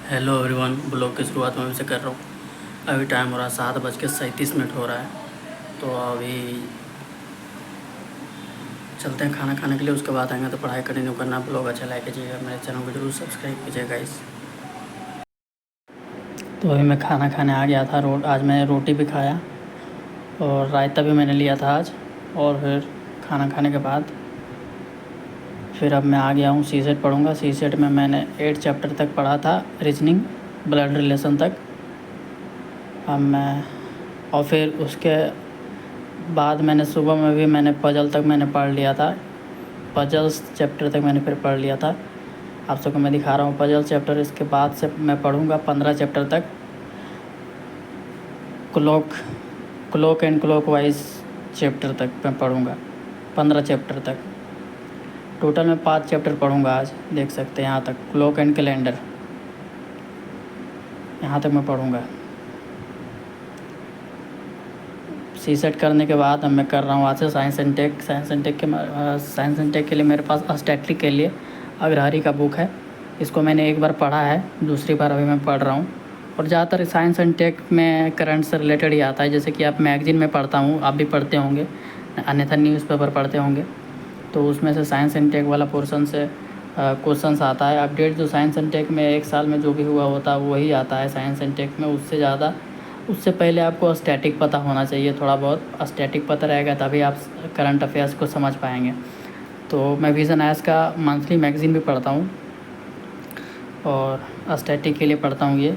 Hello everyone. Blog की शुरुआत मैं से कर रहा हूँ। अभी टाइम हो रहा है 7:37 हो रहा है। तो अभी चलते हैं खाना खाने के लिए, उसके बाद आएंगे तो पढ़ाई कंटिन्यू करना। ब्लॉग अच्छा लाइक कीजिएगा, मेरे चैनल को जरूर सब्सक्राइब कीजिएगा इस। तो अभी मैं खाना खाने आ गया था। आज मैंने रोटी भी खाया और रायता भी मैंने लिया था आज। और फिर खाना खाने के बाद फिर अब मैं आ गया हूँ सी सेट पढ़ूँगा। सी सेट में मैंने 8 चैप्टर तक पढ़ा था, रीजनिंग ब्लड रिलेशन तक। अब मैं और फिर उसके बाद मैंने सुबह में भी मैंने पजल तक मैंने पढ़ लिया था। पजल्स चैप्टर तक मैंने फिर पढ़ लिया था। आप सबको मैं दिखा रहा हूँ पजल चैप्टर। इसके बाद से मैं पढ़ूँगा 15 चैप्टर तक। Clock and clock wise chapter तक मैं पढ़ूँगा, 15 चैप्टर तक। टोटल मैं 5 चैप्टर पढ़ूँगा आज। देख सकते हैं यहाँ तक क्लॉक एंड कैलेंडर, यहाँ तक मैं पढ़ूँगा। सी सेट करने के बाद अब मैं कर रहा हूँ आज से science and tech. Science and tech के लिए मेरे पास स्टैटिक के लिए अग्रहारी का बुक है। इसको मैंने एक बार पढ़ा है, दूसरी बार अभी मैं पढ़ रहा हूँ। और ज़्यादातर साइंस एंड टेक में करंट से रिलेटेड ही आता है। जैसे कि आप मैगजीन में पढ़ता हूँ, आप भी पढ़ते होंगे, अन्यथा न्यूज़पेपर पढ़ते होंगे, तो उसमें से साइंस एंड टेक वाला पोर्शन से क्वेश्चंस आता है। अपडेट जो साइंस एंड टेक में एक साल में जो भी हुआ होता है वही आता है साइंस एंड टेक में। उससे पहले आपको स्टैटिक पता होना चाहिए, थोड़ा बहुत स्टैटिक पता रहेगा तभी आप करंट अफेयर्स को समझ पाएंगे। तो मैं विज़न आइज का मंथली मैगज़ीन भी पढ़ता हूँ और स्टैटिक के लिए पढ़ता हूँ। ये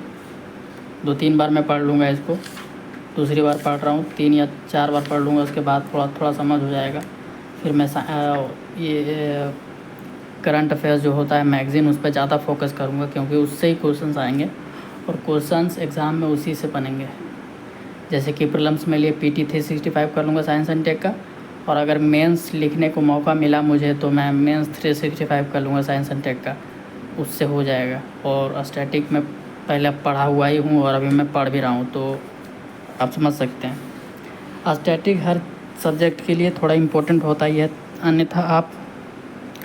2-3 बार मैं पढ़ लूँगा इसको। दूसरी बार पढ़ रहा हूँ, 3 या 4 बार पढ़ लूँगा, उसके बाद थोड़ा थोड़ा समझ हो जाएगा। फिर मैं ये करंट अफेयर्स जो होता है मैगज़ीन, उस पर ज़्यादा फोकस करूँगा क्योंकि उससे ही क्वेश्चंस आएंगे और क्वेश्चंस एग्ज़ाम में उसी से बनेंगे। जैसे कि प्रीलिम्स में लिए पीटी 365 कर लूँगा साइंस एंड टेक का, और अगर मेंस लिखने को मौका मिला मुझे तो मैं मेंस 365 कर लूँगा साइंस एंड टेक का, उससे हो जाएगा। और स्टैटिक में पहले पढ़ा हुआ ही हूँ और अभी मैं पढ़ भी रहा हूँ, तो आप समझ सकते हैं स्टैटिक हर सब्जेक्ट के लिए थोड़ा इम्पोर्टेंट होता ही है, अन्यथा आप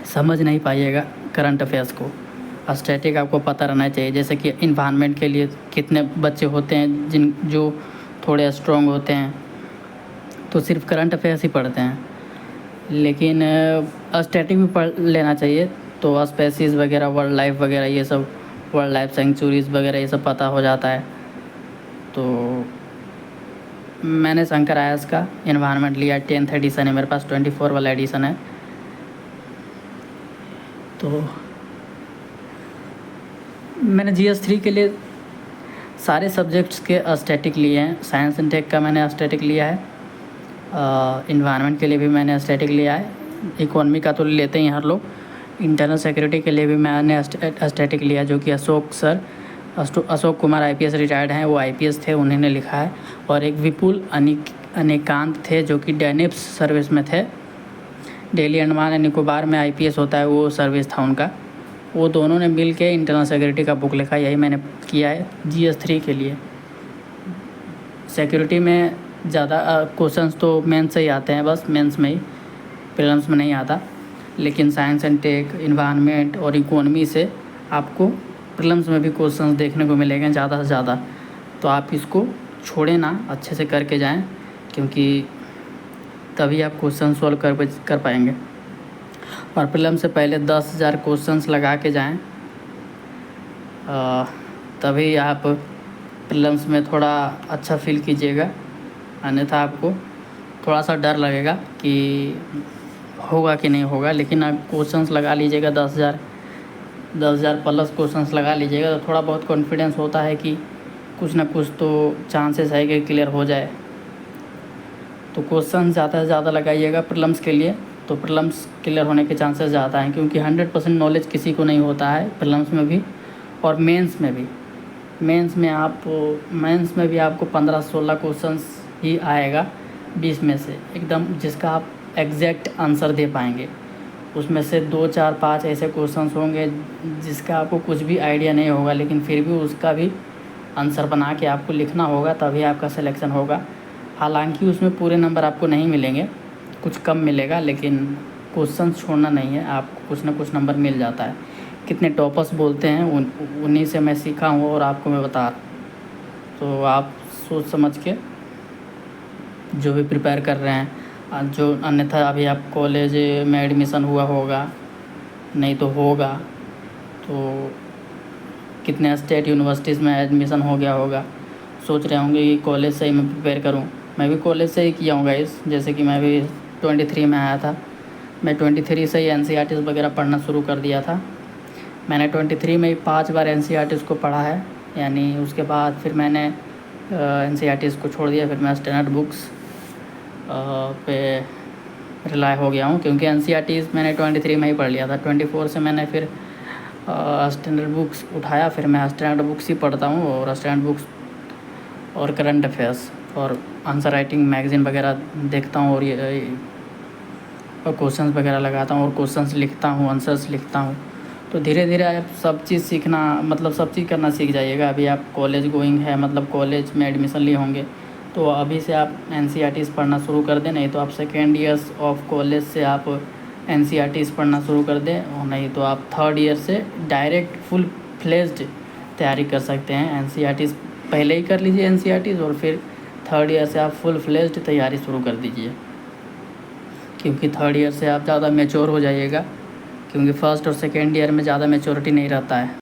समझ नहीं पाइएगा करंट अफेयर्स को। स्टैटिक आपको पता रहना चाहिए। जैसे कि इन्वायरमेंट के लिए कितने बच्चे होते हैं जो थोड़े स्ट्रॉन्ग होते हैं, तो सिर्फ करंट अफेयर्स ही पढ़ते हैं, लेकिन स्टैटिक भी पढ़ लेना चाहिए। तो स्पेसीज़ वगैरह, वर्ल्ड लाइफ वगैरह, ये सब वर्ल्ड लाइफ सेंचुरीज़ वगैरह ये सब पता हो जाता है। तो मैंने शंकर आयस का इन्वायरमेंट लिया, 10th एडिशन है मेरे पास, 24 वाला एडिशन है। तो मैंने GS3 के लिए सारे सब्जेक्ट्स के स्टैटिक लिए हैं। साइंस एंड टेक का मैंने स्टैटिक लिया है, इन्वायरमेंट के लिए भी मैंने स्टैटिक लिया है, इकोनॉमी का तो लेते ही हर लोग। इंटरनल सिक्योरिटी के लिए भी मैंने स्टैटिक लिया, जो कि अशोक कुमार IPS रिटायर्ड हैं, वो IPS थे, उन्होंने लिखा है। और एक विपुल अनिकांत थे जो कि डेनिप्स सर्विस में थे, दिल्ली अंडमान एंड निकोबार में IPS होता है, वो सर्विस था उनका। वो दोनों ने मिल के इंटरनल सिक्योरिटी का बुक लिखा, यही मैंने किया है GS3 के लिए। सिक्योरिटी में ज़्यादा क्वेश्चंस तो मेंस से ही आते हैं, बस मेंस में ही, प्रीलिम्स में नहीं आता। लेकिन साइंस एंड टेक, इन्वायरमेंट और इकोनॉमी से आपको प्रीलिम्स में भी क्वेश्चंस देखने को मिलेंगे ज़्यादा से ज़्यादा। तो आप इसको छोड़े ना, अच्छे से करके जाएं, क्योंकि तभी आप क्वेश्चन सॉल्व कर पाएंगे। और प्रीलिम्स से पहले 10,000 क्वेश्चंस लगा के जाएं, तभी आप प्रीलिम्स में थोड़ा अच्छा फील कीजिएगा। अन्यथा आपको थोड़ा सा डर लगेगा कि होगा कि नहीं होगा। लेकिन आप क्वेश्चंस लगा लीजिएगा, 10,000 प्लस क्वेश्चंस लगा लीजिएगा, तो थोड़ा बहुत कॉन्फिडेंस होता है कि कुछ ना कुछ तो चांसेस है कि क्लियर हो जाए। तो क्वेश्चन ज़्यादा से ज़्यादा लगाइएगा प्रीलिम्स के लिए, तो प्रीलिम्स क्लियर होने के चांसेस ज़्यादा हैं, क्योंकि 100% नॉलेज किसी को नहीं होता है प्रीलिम्स में भी और मेंस में भी। मेंस में भी आपको 15-16 क्वेश्चंस ही आएगा 20 में से एकदम, जिसका आप एग्जैक्ट आंसर दे पाएंगे। उसमें से 2, 4, 5 ऐसे क्वेश्चंस होंगे जिसका आपको कुछ भी आइडिया नहीं होगा, लेकिन फिर भी उसका भी आंसर बना के आपको लिखना होगा, तभी आपका सिलेक्शन होगा। हालांकि उसमें पूरे नंबर आपको नहीं मिलेंगे, कुछ कम मिलेगा, लेकिन क्वेश्चन छोड़ना नहीं है, आपको कुछ ना कुछ नंबर मिल जाता है। कितने टॉपर्स बोलते हैं उन्हीं से मैं सीखा हूँ और आपको मैं बता रहा हूँ। तो आप सोच समझ के जो भी प्रिपेयर कर रहे हैं, जो अन्यथा अभी आप कॉलेज में एडमिशन हुआ होगा, नहीं तो होगा, तो कितने स्टेट यूनिवर्सिटीज़ में एडमिशन हो गया होगा, सोच रहे होंगे कि कॉलेज से ही मैं प्रिपेयर करूं। मैं भी कॉलेज से ही किया हूँ गाइस, जैसे कि मैं भी 23 में आया था। मैं 23 से ही NCERTs वगैरह पढ़ना शुरू कर दिया था। मैंने 23 में ही 5 बार NCERTs को पढ़ा है, यानी उसके बाद फिर मैंने NCERTs को छोड़ दिया। फिर मैं स्टैंडर्ड बुक्स पे रिलाय हो गया हूँ, क्योंकि NCERTs मैंने 23 में ही पढ़ लिया था। 24 से मैंने फिर स्टैंडर्ड बुक्स उठाया, फिर मैं स्टैंडर्ड बुक्स ही पढ़ता हूँ, और स्टैंडर्ड बुक्स और करंट अफेयर्स और आंसर राइटिंग मैगज़ीन वगैरह देखता हूँ, और क्वेश्चंस वगैरह लगाता हूँ और क्वेश्चंस लिखता हूँ, आंसर्स लिखता हूँ। तो धीरे धीरे आप सब चीज़ सीखना, मतलब सब चीज़ करना सीख जाइएगा। अभी आप कॉलेज गोइंग है, मतलब कॉलेज में एडमिशन लिए होंगे, तो अभी से आप NCERTs पढ़ना शुरू कर दें, नहीं तो आप सेकेंड ईयर्स ऑफ कॉलेज से आप NCERTs पढ़ना शुरू कर दें, और नहीं तो आप थर्ड ईयर से डायरेक्ट फुल फ्लेज्ड तैयारी कर सकते हैं। NCERTs पहले ही कर लीजिए NCERTs, और फिर थर्ड ईयर से आप फुल फ्लेज्ड तैयारी शुरू कर दीजिए, क्योंकि थर्ड ईयर से आप ज़्यादा मैच्योर हो जाइएगा, क्योंकि फर्स्ट और सेकेंड ईयर में ज़्यादा मैच्योरिटी नहीं रहता है।